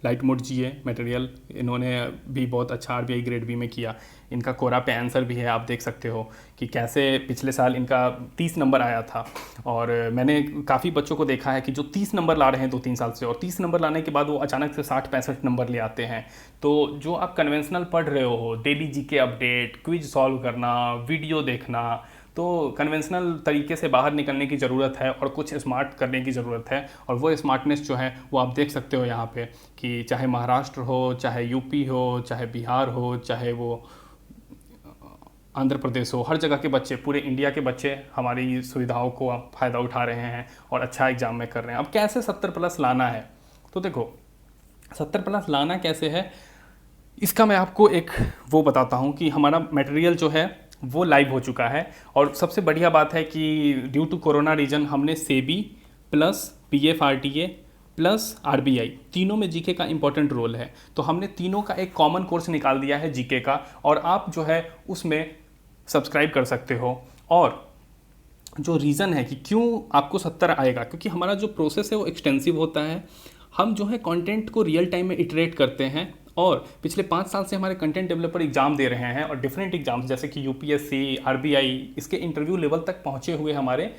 लाइट मोड जीए मटेरियल इन्होंने भी बहुत अच्छा आरबीआई ग्रेड बी में किया। इनका कोरा पे आंसर भी है, आप देख सकते हो कि कैसे पिछले साल इनका 30 नंबर आया था। और मैंने काफ़ी बच्चों को देखा है कि जो 30 नंबर ला रहे हैं 2-3 साल से, और 30 नंबर लाने के बाद वो अचानक से 60-65 नंबर ले आते हैं। तो जो आप कन्वेंशनल पढ़ रहे हो, daily GK update, quiz solve करना, वीडियो देखना, तो कन्वेंशनल तरीके से बाहर निकलने की ज़रूरत है और कुछ स्मार्ट करने की ज़रूरत है। और वो स्मार्टनेस जो है वो आप देख सकते हो यहाँ पे कि चाहे महाराष्ट्र हो, चाहे यूपी हो, चाहे बिहार हो, चाहे वो आंध्र प्रदेश हो, हर जगह के बच्चे, पूरे इंडिया के बच्चे हमारी सुविधाओं को फ़ायदा उठा रहे हैं और अच्छा एग्ज़ाम में कर रहे हैं। अब कैसे 70+ लाना है, तो देखो 70+ लाना कैसे है, इसका मैं आपको एक वो बताता हूँ कि हमारा मटेरियल जो है वो लाइव हो चुका है। और सबसे बढ़िया बात है कि ड्यू टू कोरोना रीजन हमने सेबी प्लस पीएफआरटीए प्लस आरबीआई तीनों में जीके का इंपॉर्टेंट रोल है। तो हमने तीनों का एक कॉमन कोर्स निकाल दिया है जीके का, और आप जो है उसमें सब्सक्राइब कर सकते हो। और जो रीज़न है कि क्यों आपको 70 आएगा, क्योंकि हमारा जो प्रोसेस है वो एक्सटेंसिव होता है। हम जो है कंटेंट को रियल टाइम में इटरेट करते हैं, और पिछले 5 साल से हमारे कंटेंट डेवलपर एग्जाम दे रहे हैं, और डिफरेंट एग्जाम्स जैसे कि यूपीएससी, आरबीआई, इसके इंटरव्यू लेवल तक पहुँचे हुए हमारे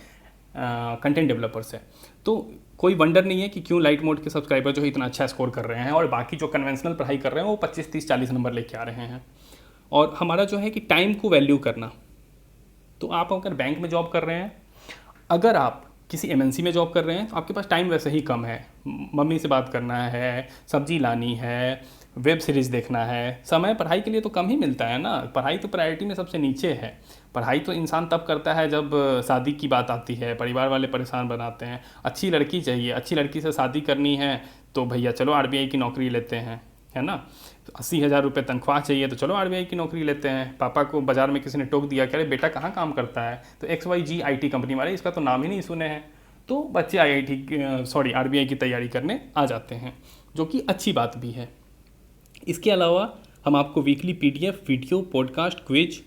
कंटेंट डेवलपर्स है। तो कोई वंडर नहीं है कि क्यों लाइट मोड के सब्सक्राइबर जो है इतना अच्छा स्कोर कर रहे हैं, और बाकी जो कन्वेंशनल पढ़ाई कर रहे हैं वो 25, 30, 40 नंबर लेके आ रहे हैं। और हमारा जो है कि टाइम को वैल्यू करना, तो आप अगर बैंक में जॉब कर रहे हैं, अगर आप किसी एमएनसी में जॉब कर रहे हैं, तो आपके पास टाइम वैसे ही कम है। मम्मी से बात करना है, सब्जी लानी है, वेब सीरीज़ देखना है, समय पढ़ाई के लिए तो कम ही मिलता है ना। पढ़ाई तो प्रायोरिटी में सबसे नीचे है। पढ़ाई तो इंसान तब करता है जब शादी की बात आती है, परिवार वाले परेशान बनाते हैं, अच्छी लड़की चाहिए, अच्छी लड़की से शादी करनी है तो भैया चलो आरबीआई की नौकरी लेते हैं, है ना। तो 80,000 रुपये तनख्वाह चाहिए तो चलो आरबीआई की नौकरी लेते हैं। पापा को बाजार में किसी ने टोक दिया कि अरे बेटा कहाँ काम करता है, तो XYG IT कंपनी वाले, इसका तो नाम ही नहीं सुने हैं। तो बच्चे आरबीआई की तैयारी करने आ जाते हैं, जो कि अच्छी बात भी है। इसके अलावा हम आपको weekly PDF, video, podcast, quiz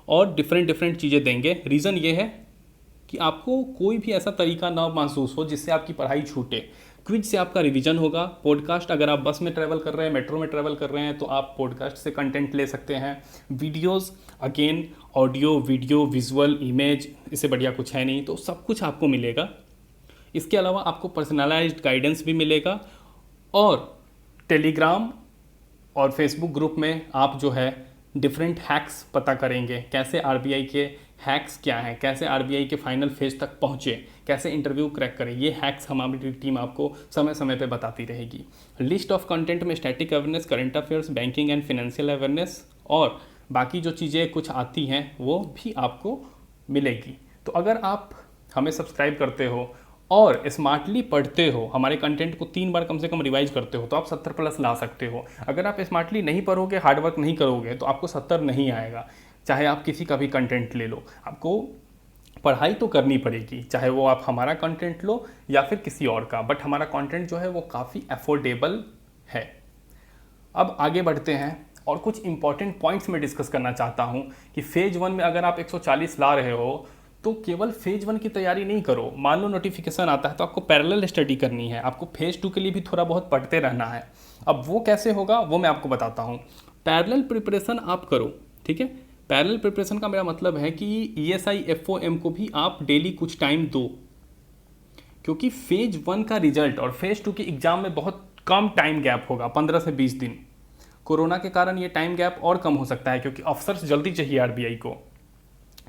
और डिफरेंट चीज़ें देंगे। रीज़न ये है कि आपको कोई भी ऐसा तरीका ना महसूस हो जिससे आपकी पढ़ाई छूटे। क्विज से आपका रिवीजन होगा। पॉडकास्ट, अगर आप बस में ट्रैवल कर रहे हैं, मेट्रो में ट्रैवल कर रहे हैं, तो आप पॉडकास्ट से कंटेंट ले सकते हैं। Videos, again audio, video, visual, image, इससे बढ़िया कुछ है नहीं, तो सब कुछ आपको मिलेगा। इसके अलावा आपको पर्सनलाइज्ड गाइडेंस भी मिलेगा, और टेलीग्राम और फेसबुक ग्रुप में आप जो है डिफरेंट हैक्स पता करेंगे, कैसे आरबीआई के हैक्स क्या हैं, कैसे आरबीआई के फाइनल फेज तक पहुँचे, कैसे इंटरव्यू क्रैक करें। ये हैक्स हमारी टीम आपको समय समय पे बताती रहेगी। लिस्ट ऑफ कंटेंट में static awareness, current affairs, banking and financial awareness और बाकी जो चीज़ें कुछ आती हैं वो भी आपको मिलेगी। तो अगर आप हमें सब्सक्राइब करते हो और स्मार्टली पढ़ते हो, हमारे कंटेंट को 3 बार कम से कम रिवाइज करते हो, तो आप 70 प्लस ला सकते हो। अगर आप स्मार्टली नहीं पढ़ोगे, हार्डवर्क नहीं करोगे, तो आपको 70 नहीं आएगा। चाहे आप किसी का भी कंटेंट ले लो, आपको पढ़ाई तो करनी पड़ेगी, चाहे वो आप हमारा कंटेंट लो या फिर किसी और का, बट हमारा कंटेंट जो है वो काफ़ी अफोर्डेबल है। अब आगे बढ़ते हैं और कुछ इंपॉर्टेंट पॉइंट्स में डिस्कस करना चाहता हूँ कि फेज 1 में अगर आप 140 ला रहे हो तो केवल फेज 1 की तैयारी नहीं करो। मान लो नोटिफिकेशन आता है तो आपको पैरेलल स्टडी करनी है, आपको फेज 2 के लिए भी थोड़ा बहुत पढ़ते रहना है। अब वो कैसे होगा वो मैं आपको बताता हूँ। पैरेलल प्रिपरेशन आप करो, ठीक है। पैरेलल प्रिपरेशन का मेरा मतलब है कि ESI FOM को भी आप डेली कुछ टाइम दो, क्योंकि फेज 1 का रिजल्ट और फेज 2 की एग्जाम में बहुत कम टाइम गैप होगा, 15 से 20 दिन। कोरोना के कारण ये टाइम गैप और कम हो सकता है, क्योंकि अफसर्स जल्दी चाहिए आरबीआई को,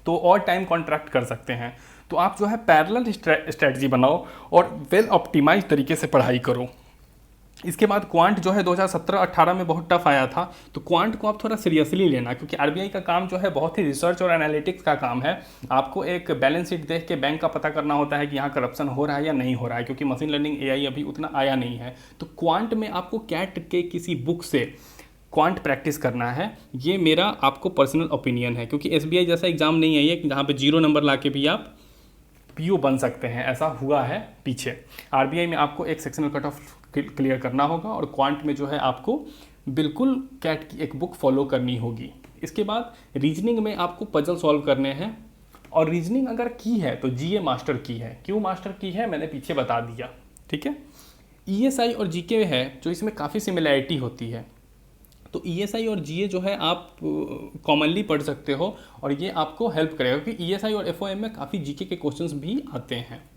तो और टाइम कॉन्ट्रैक्ट कर सकते हैं। तो आप जो है पैरेलल स्ट्रेटजी बनाओ और वेल ऑप्टिमाइज तरीके से पढ़ाई करो। इसके बाद क्वांट जो है 2017-18 में बहुत टफ आया था, तो क्वांट को आप थोड़ा सीरियसली लेना, क्योंकि आरबीआई का काम जो है बहुत ही रिसर्च और एनालिटिक्स का काम है। आपको एक बैलेंस शीट देख के बैंक का पता करना होता है कि यहाँ करप्शन हो रहा है या नहीं हो रहा है, क्योंकि मशीन लर्निंग AI अभी उतना आया नहीं है। तो क्वांट में आपको कैट के किसी बुक से क्वांट प्रैक्टिस करना है। ये मेरा आपको पर्सनल ओपिनियन है, क्योंकि SBI जैसा एग्जाम नहीं है ये जहाँ पे 0 नंबर ला के भी आप PO बन सकते हैं, ऐसा हुआ है पीछे। आरबीआई में आपको एक सेक्शनल कट ऑफ क्लियर करना होगा, और क्वांट में जो है आपको बिल्कुल कैट की एक बुक फॉलो करनी होगी। इसके बाद रीजनिंग में आपको पजल सॉल्व करने हैं, और रीजनिंग अगर की है तो GA मास्टर की है। क्यों मास्टर की है मैंने पीछे बता दिया, ठीक है। ESI और GK है जो इसमें काफ़ी सिमिलैरिटी होती है, तो ESI और GA जो है आप कॉमनली पढ़ सकते हो, और ये आपको हेल्प करेगा, क्योंकि ESI और FOM में काफ़ी GK के क्वेश्चंस भी आते हैं।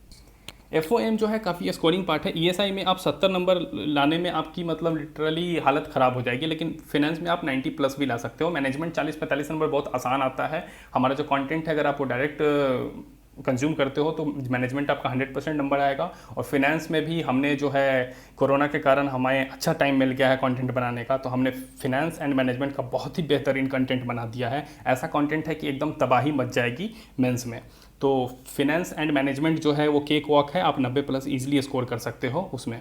FOM जो है काफ़ी स्कोरिंग पार्ट है। ESI में आप 70 नंबर लाने में आपकी मतलब लिटरली हालत ख़राब हो जाएगी, लेकिन फिनेंस में आप 90 प्लस भी ला सकते हो। मैनेजमेंट 40-45 नंबर बहुत आसान आता है। हमारा जो कंटेंट है अगर आप वो डायरेक्ट कंज्यूम करते हो तो मैनेजमेंट आपका 100% नंबर आएगा। और फिनेंस में भी हमने जो है कोरोना के कारण हमें अच्छा टाइम मिल गया है कंटेंट बनाने का, तो हमने फिनेंस एंड मैनेजमेंट का बहुत ही बेहतरीन कंटेंट बना दिया है। ऐसा कंटेंट है कि एकदम तबाही मच जाएगी मेंस में। तो फिनेंस एंड मैनेजमेंट जो है वो केक वॉक है, आप 90 प्लस ईजिली स्कोर कर सकते हो उसमें।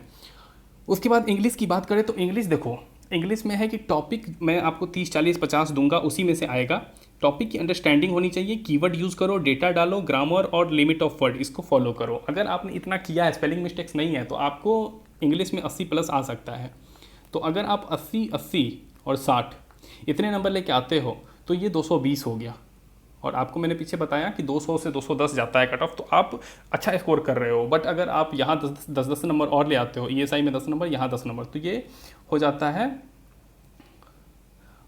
उसके बाद इंग्लिश की बात करें तो इंग्लिश देखो, इंग्लिश में है कि टॉपिक मैं आपको 30, 40, 50 दूंगा, उसी में से आएगा। टॉपिक की अंडरस्टैंडिंग होनी चाहिए, कीवर्ड यूज़ करो, डेटा डालो, ग्रामर और लिमिट ऑफ वर्ड इसको फॉलो करो। अगर आपने इतना किया है, स्पेलिंग मिस्टेक्स नहीं है, तो आपको इंग्लिश में 80 प्लस आ सकता है। तो अगर आप 80, 80 और 60 इतने नंबर लेके आते हो तो ये 220 हो गया, और आपको मैंने पीछे बताया कि 200 से 210 जाता है कट ऑफ, तो आप अच्छा स्कोर कर रहे हो। बट अगर आप यहाँ 10 नंबर और ले आते हो, ESI में 10 नंबर, यहाँ 10 नंबर, तो ये हो जाता है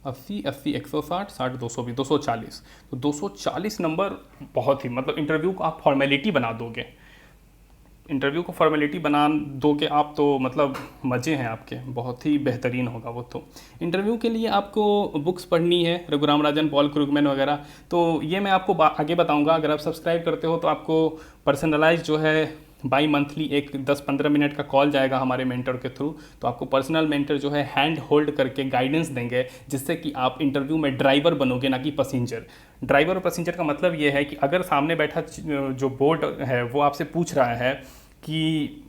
80, 80, 160, 60, 200 भी 240। तो 240 नंबर बहुत ही, मतलब इंटरव्यू को आप फॉर्मेलिटी बना दोगे, इंटरव्यू को फॉर्मेलिटी बना दोगे आप, तो मतलब मज़े हैं आपके, बहुत ही बेहतरीन होगा वो। तो इंटरव्यू के लिए आपको बुक्स पढ़नी है, रघुराम राजन, पॉल क्रुगमैन वगैरह, तो ये मैं आपको आगे बताऊंगा। अगर आप सब्सक्राइब करते हो तो आपको पर्सनलाइज जो है बाई मंथली एक 10-15 मिनट का कॉल जाएगा हमारे मेंटर के थ्रू, तो आपको पर्सनल मेंटर जो है हैंड होल्ड करके गाइडेंस देंगे, जिससे कि आप इंटरव्यू में ड्राइवर बनोगे, ना कि पैसेंजर। ड्राइवर और पैसेंजर का मतलब ये है कि अगर सामने बैठा जो बोर्ड है वो आपसे पूछ रहा है कि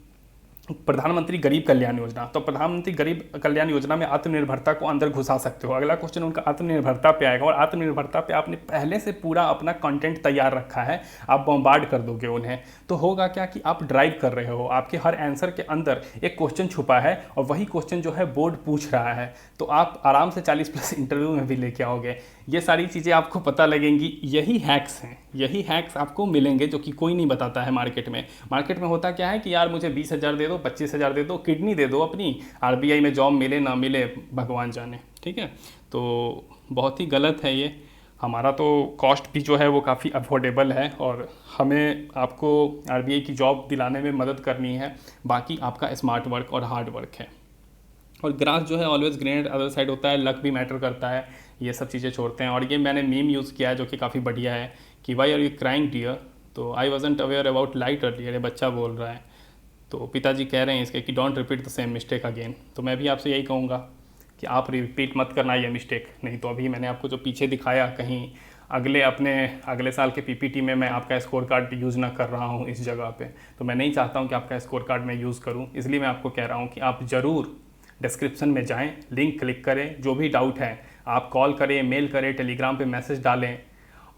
प्रधानमंत्री गरीब कल्याण योजना, तो प्रधानमंत्री गरीब कल्याण योजना में आत्मनिर्भरता को अंदर घुसा सकते हो। अगला क्वेश्चन उनका आत्मनिर्भरता पे आएगा, और आत्मनिर्भरता पे आपने पहले से पूरा अपना कंटेंट तैयार रखा है, आप बॉम्बार्ड कर दोगे उन्हें, तो होगा क्या कि आप ड्राइव कर रहे हो, आपके हर आंसर के अंदर एक क्वेश्चन छुपा है और वही क्वेश्चन जो है बोर्ड पूछ रहा है, तो आप आराम से 40+ इंटरव्यू में भी लेके आओगे। ये सारी चीज़ें आपको पता लगेंगी, यही हैक्स हैं, यही हैक्स आपको मिलेंगे जो कि कोई नहीं बताता है मार्केट में। मार्केट में होता क्या है कि यार मुझे 20,000 दे दो, 25,000 दे दो, किडनी दे दो अपनी, RBI में जॉब मिले ना मिले भगवान जाने, ठीक है। तो बहुत ही गलत है ये। हमारा तो कॉस्ट भी जो है वो काफ़ी अफोर्डेबल है, और हमें आपको RBI की जॉब दिलाने में मदद करनी है, बाकी आपका स्मार्ट वर्क और हार्ड वर्क है। और ग्रास जो है ऑलवेज ग्रीन अदर साइड होता है, लक भी मैटर करता है, ये सब चीज़ें छोड़ते हैं। और ये मैंने मीम यूज़ किया है जो कि काफ़ी बढ़िया है कि why are you crying dear, तो I wasn't aware about light earlier, ये बच्चा बोल रहा है, तो पिताजी कह रहे हैं इसके कि don't repeat the same mistake again. तो मैं भी आपसे यही कहूँगा कि आप रिपीट मत करना ये मिस्टेक, नहीं तो अभी मैंने आपको जो पीछे दिखाया, कहीं अगले साल के PPT में मैं आपका स्कोर कार्ड यूज़ ना कर रहा हूँ इस जगह पे, तो मैं नहीं चाहता हूँ कि आपका स्कोर कार्ड मैं यूज़ करूँ, इसलिए मैं आपको कह रहा हूँ कि आप ज़रूर डिस्क्रिप्शन में जाएं, लिंक क्लिक करें, जो भी डाउट है आप कॉल करें, मेल करें, टेलीग्राम पे मैसेज डालें,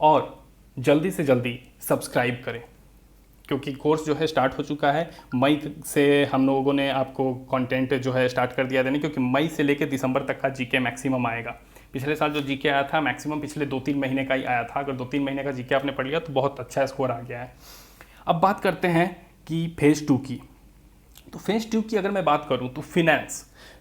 और जल्दी से जल्दी सब्सक्राइब करें, क्योंकि कोर्स जो है स्टार्ट हो चुका है। मई से हम लोगों ने आपको कंटेंट जो है स्टार्ट कर दिया देने, क्योंकि मई से लेकर दिसंबर तक का GK मैक्सिमम आएगा। पिछले साल जो GK आया था मैक्सिमम पिछले 2-3 महीने का ही आया था, अगर 2-3 महीने का GK आपने पढ़ लिया तो बहुत अच्छा स्कोर आ गया है। अब बात करते हैं कि फेज़ 2 की। तो फेज़ 2 की अगर मैं बात करूं तो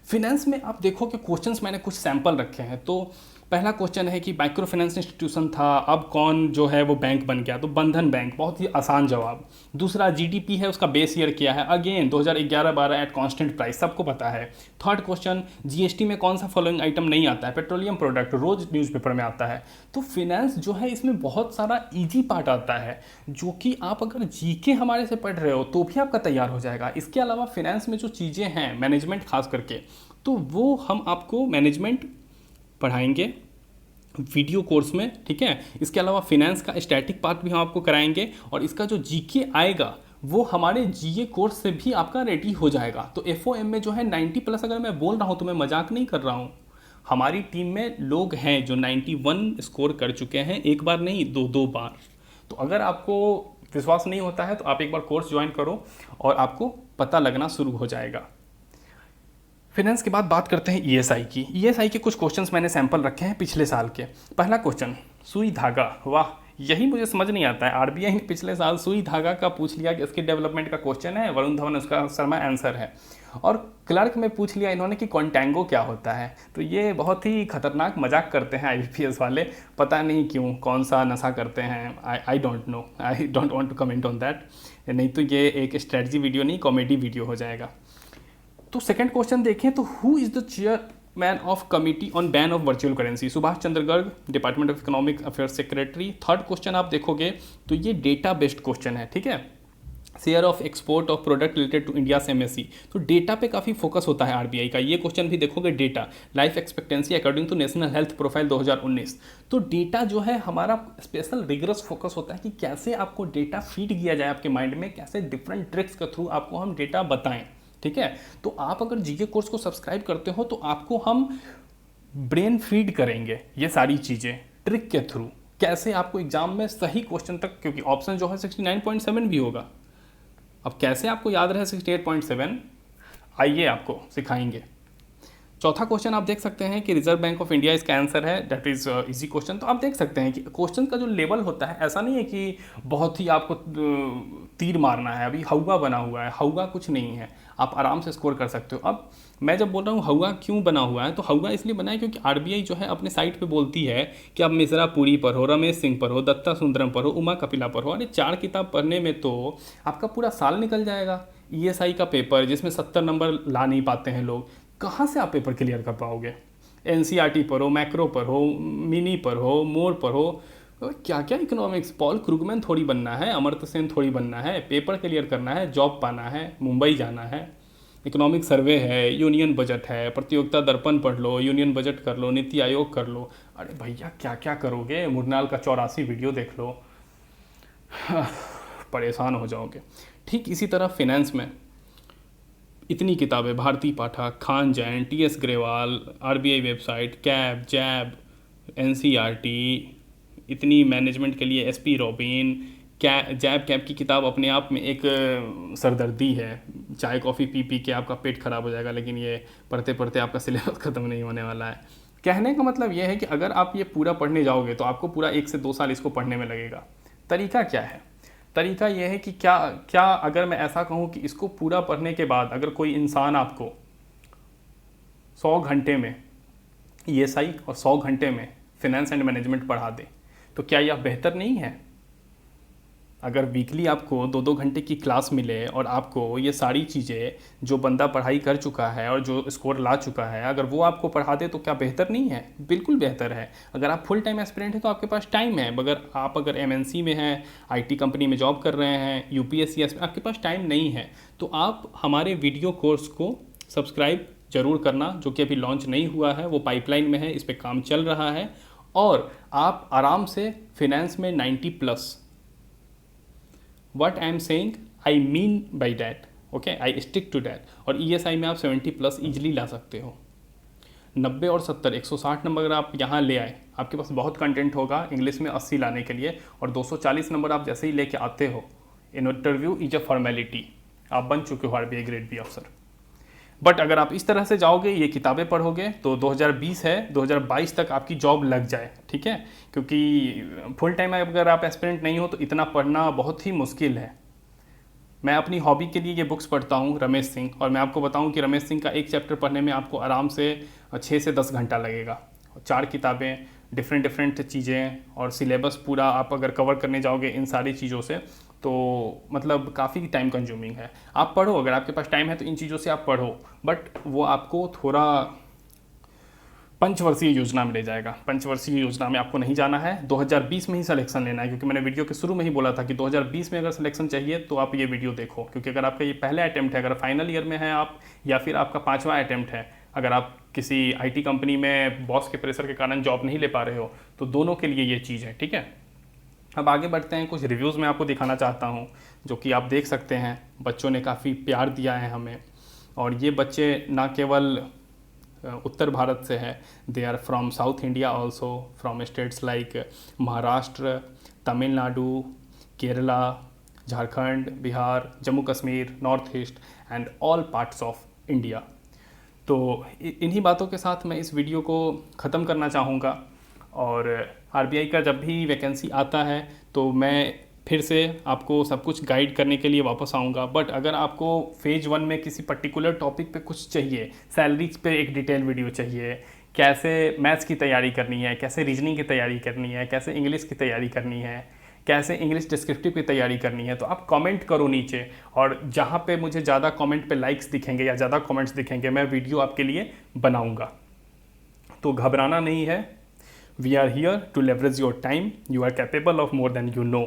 फिनेंस में आप देखो कि क्वेश्चंस मैंने कुछ सैंपल रखे हैं। तो पहला क्वेश्चन है कि माइक्रो फाइनेंस इंस्टीट्यूशन था, अब कौन जो है वो बैंक बन गया, तो बंधन बैंक, बहुत ही आसान जवाब। दूसरा GDP है, उसका बेस ईयर क्या है, अगेन 2011-12 एट कांस्टेंट प्राइस, सबको पता है। थर्ड क्वेश्चन, GST में कौन सा फॉलोइंग आइटम नहीं आता है, पेट्रोलियम प्रोडक्ट, रोज न्यूज़पेपर में आता है। तो फिनेंस जो है इसमें बहुत सारा ईजी पार्ट आता है, जो कि आप अगर GK हमारे से पढ़ रहे हो तो भी आपका तैयार हो जाएगा। इसके अलावा फिनेंस में जो चीज़ें हैं, मैनेजमेंट खास करके, तो वो हम आपको मैनेजमेंट पढ़ाएंगे वीडियो कोर्स में, ठीक है। इसके अलावा फिनेंस का स्टैटिक पार्ट भी हम आपको कराएंगे, और इसका जो GK आएगा वो हमारे GA कोर्स से भी आपका रेडी हो जाएगा। तो FOM में जो है 90+ अगर मैं बोल रहा हूँ तो मैं मजाक नहीं कर रहा हूँ। हमारी टीम में लोग हैं जो 91 स्कोर कर चुके हैं, एक बार नहीं, 2 बार। तो अगर आपको विश्वास नहीं होता है तो आप एक बार कोर्स ज्वाइन करो और आपको पता लगना शुरू हो जाएगा। फिनेंस के बाद बात करते हैं ESI की। ESI के कुछ क्वेश्चंस मैंने सैंपल रखे हैं पिछले साल के। पहला क्वेश्चन, सुई धागा, वाह, यही मुझे समझ नहीं आता है। RBI ने पिछले साल सुई धागा का पूछ लिया कि इसके डेवलपमेंट का क्वेश्चन है, वरुण धवन उसका शर्मा आंसर है, और क्लर्क में पूछ लिया इन्होंने कि कॉन्टेंगो क्या होता है। तो ये बहुत ही खतरनाक मजाक करते हैं IBPS वाले, पता नहीं क्यों, कौन सा नशा करते हैं, I don't know, I don't want to comment on that, नहीं तो ये एक स्ट्रेटजी वीडियो नहीं, कॉमेडी वीडियो हो जाएगा। तो सेकंड क्वेश्चन देखें तो who is the chairman of committee on ban of virtual currency, Subhash Chandra Garg, department of economic affairs secretary. Third question आप देखोगे तो ये डेटा बेस्ड क्वेश्चन है, ठीक है। Share of export of product related to India MSC, तो डेटा पे काफ़ी फोकस होता है RBI का। ये क्वेश्चन भी देखोगे, data, life expectancy according to national health profile 2019। तो डेटा जो है हमारा स्पेशल रिगरस फोकस होता है कि कैसे आपको डेटा फीड किया जाए आपके माइंड में, कैसे डिफरेंट ट्रिक्स के थ्रू आपको हम डेटा बताएं, ठीक है। तो आप अगर GK कोर्स को सब्सक्राइब करते हो तो आपको हम ब्रेन फीड करेंगे ये सारी चीज़ें ट्रिक के थ्रू, कैसे आपको एग्जाम में सही क्वेश्चन तक, क्योंकि ऑप्शन जो है 69.7 भी होगा, अब कैसे आपको याद रहे 68.7, आइए आपको सिखाएंगे। चौथा क्वेश्चन आप देख सकते हैं कि रिजर्व बैंक ऑफ इंडिया इसका आंसर है, दैट इज़ इजी क्वेश्चन। तो आप देख सकते हैं कि क्वेश्चन का जो लेवल होता है ऐसा नहीं है कि बहुत ही आपको तीर मारना है, अभी हौवा बना हुआ है, हौवा कुछ नहीं है, आप आराम से स्कोर कर सकते हो। अब मैं जब बोल रहा हूँ हौवा क्यों बना हुआ है, तो हौवा इसलिए बना है क्योंकि आरबीआई जो है अपने साइट पे बोलती है कि आप मिश्रा पुरी पर हो, रमेश सिंह पर हो, दत्ता सुंदरम पर हो, उमा कपिला पर हो। अरे 4 किताब पढ़ने में तो आपका पूरा साल निकल जाएगा। ईएसआई का पेपर जिसमें 70 नंबर ला नहीं पाते हैं लोग, कहाँ से आप पेपर क्लियर कर पाओगे। एनसीईआरटी पर हो, मैक्रो पर हो, मिनी पर हो, मोर पर हो, क्या क्या इकोनॉमिक्स, पॉल क्रूगमैन थोड़ी बनना है, अमर्त्य सेन थोड़ी बनना है, पेपर क्लियर करना है, जॉब पाना है, मुंबई जाना है। इकोनॉमिक सर्वे है, यूनियन बजट है, प्रतियोगिता दर्पण पढ़ लो, यूनियन बजट कर लो, नीति आयोग कर लो। अरे भैया क्या क्या करोगे, मुरनाल का 84 वीडियो देख लो, परेशान हो जाओगे। ठीक इसी तरह फिनेंस में इतनी किताबें, Bharti Pathak, Khan Jain, TS Grewal, RBI website, कैब, जैब, एनसीईआरटी, इतनी मैनेजमेंट के लिए एसपी रॉबिन, जैब कैब की किताब अपने आप में एक सरदर्दी है। चाय कॉफ़ी पी पी के आपका पेट खराब हो जाएगा, लेकिन ये पढ़ते पढ़ते आपका सिलेबस ख़त्म नहीं होने वाला है। कहने का मतलब ये है कि अगर आप ये पूरा पढ़ने जाओगे तो आपको पूरा 1 से 2 साल इसको पढ़ने में लगेगा। तरीका क्या है? तरीका यह है कि क्या अगर मैं ऐसा कहूँ कि इसको पूरा पढ़ने के बाद अगर कोई इंसान आपको 100 घंटे में ईएसआई और 100 घंटे में फिनेंस एंड मैनेजमेंट पढ़ा दे, तो क्या यह बेहतर नहीं है? अगर वीकली आपको 2-2 घंटे की क्लास मिले और आपको ये सारी चीज़ें जो बंदा पढ़ाई कर चुका है और जो स्कोर ला चुका है, अगर वो आपको पढ़ा दे तो क्या बेहतर नहीं है? बिल्कुल बेहतर है। अगर आप फुल टाइम एस्पिरेंट हैं तो आपके पास टाइम है, मगर आप अगर एमएनसी में हैं, आईटी कंपनी में जॉब कर रहे हैं, यूपीएससी आपके पास टाइम नहीं है, तो आप हमारे वीडियो कोर्स को सब्सक्राइब जरूर करना, जो कि अभी लॉन्च नहीं हुआ है, वो पाइपलाइन में है, इस पर काम चल रहा है। और आप आराम से फिनेंस में 90+, what I am saying I mean by that, okay, I stick to that। और ESI में आप 70+ ईजिली ला सकते हो। 90 और 70 160 नंबर अगर आप यहाँ ले आए, आपके पास बहुत कंटेंट होगा इंग्लिश में 80 लाने के लिए। और 240 नंबर आप जैसे ही लेके आते हो, इंटरव्यू इज अ फॉर्मेलिटी, आप बन चुके हो आरबीआई ग्रेड बी अफसर। बट अगर आप इस तरह से जाओगे, ये किताबें पढ़ोगे, तो 2020 है, 2022 तक आपकी जॉब लग जाए, ठीक है। क्योंकि फुल टाइम अगर आप एस्पिरेंट नहीं हो तो इतना पढ़ना बहुत ही मुश्किल है। मैं अपनी हॉबी के लिए ये बुक्स पढ़ता हूँ, रमेश सिंह, और मैं आपको बताऊँ कि रमेश सिंह का एक चैप्टर पढ़ने में आपको आराम से 6 से 10 घंटा लगेगा। 4 किताबें, डिफरेंट चीज़ें, और सिलेबस पूरा आप अगर कवर करने जाओगे इन सारी चीज़ों से, तो मतलब काफ़ी टाइम कंज्यूमिंग है। आप पढ़ो, अगर आपके पास टाइम है तो इन चीज़ों से आप पढ़ो, बट वो आपको थोड़ा पंचवर्षीय योजना में ले जाएगा। पंचवर्षीय योजना में आपको नहीं जाना है, 2020 में ही सिलेक्शन लेना है। क्योंकि मैंने वीडियो के शुरू में ही बोला था कि 2020 में अगर सिलेक्शन चाहिए तो आप ये वीडियो देखो। क्योंकि अगर आपका ये पहला अटैम्प्ट है, अगर फाइनल ईयर में है आप, या फिर आपका 5वां अटैम्प्ट है, अगर आप किसी आईटी कंपनी में बॉस के प्रेशर के कारण जॉब नहीं ले पा रहे हो, तो दोनों के लिए ये चीज़ है, ठीक है। अब आगे बढ़ते हैं, कुछ रिव्यूज़ मैं आपको दिखाना चाहता हूँ, जो कि आप देख सकते हैं। बच्चों ने काफ़ी प्यार दिया है हमें, और ये बच्चे ना केवल उत्तर भारत से है, they are from south India also, from states like Maharashtra, Tamil Nadu, Kerala, Jharkhand, Bihar, Jammu Kashmir, north east and all parts of India. तो इन्हीं बातों के साथ मैं इस वीडियो को ख़त्म करना चाहूँगा। और आरबीआई का जब भी वैकेंसी आता है तो मैं फिर से आपको सब कुछ गाइड करने के लिए वापस आऊँगा। बट अगर आपको फेज़ 1 में किसी पर्टिकुलर टॉपिक पे कुछ चाहिए, सैलरीज पे एक डिटेल वीडियो चाहिए, कैसे मैथ्स की तैयारी करनी है, कैसे रीजनिंग की तैयारी करनी है, कैसे इंग्लिश की तैयारी करनी है, कैसे इंग्लिश डिस्क्रिप्टिव की तैयारी करनी है, तो आप कमेंट करो नीचे। और जहाँ पे मुझे ज़्यादा कमेंट पे लाइक्स दिखेंगे या ज़्यादा कमेंट्स दिखेंगे, मैं वीडियो आपके लिए बनाऊँगा। तो घबराना नहीं है। We are here to leverage your time. You are capable of more than you know.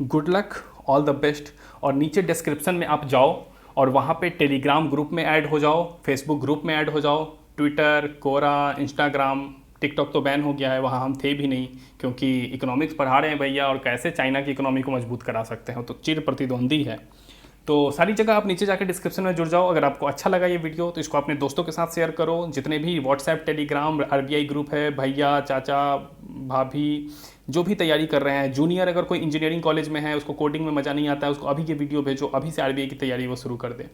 Good luck, all the best। और नीचे डिस्क्रिप्शन में आप जाओ और वहाँ पे टेलीग्राम ग्रुप में ऐड हो जाओ, फेसबुक ग्रुप में ऐड हो जाओ, ट्विटर, कोरा, इंस्टाग्राम, टिकटॉक तो बैन हो गया है, वहाँ हम थे भी नहीं, क्योंकि इकोनॉमिक्स पढ़ा रहे हैं भैया, और कैसे चाइना की इकोनॉमी को मजबूत करा सकते हैं, तो चिर प्रतिद्वंदी है। तो सारी जगह आप नीचे जाकर डिस्क्रिप्शन में जुड़ जाओ। अगर आपको अच्छा लगा ये वीडियो तो इसको अपने दोस्तों के साथ शेयर करो। जितने भी व्हाट्सएप, टेलीग्राम, आरबीआई ग्रुप है, भैया, चाचा, भाभी जो भी तैयारी कर रहे हैं, जूनियर अगर कोई इंजीनियरिंग कॉलेज में है, उसको कोडिंग में मज़ा नहीं आता है, उसको अभी ये वीडियो भेजो, अभी से आरबीआई की तैयारी वो शुरू कर दे,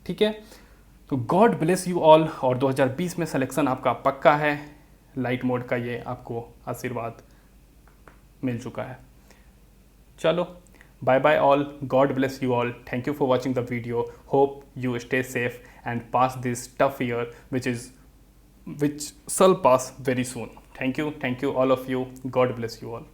ठीक है। तो गॉड ब्लेस यू ऑल, और 2020 में सिलेक्शन आपका पक्का है। लाइट मोड का ये आपको आशीर्वाद मिल चुका है। चलो, bye bye all, god bless you all, thank you for watching the video, hope you stay safe and pass this tough year which shall pass very soon. Thank you all of you, god bless you all.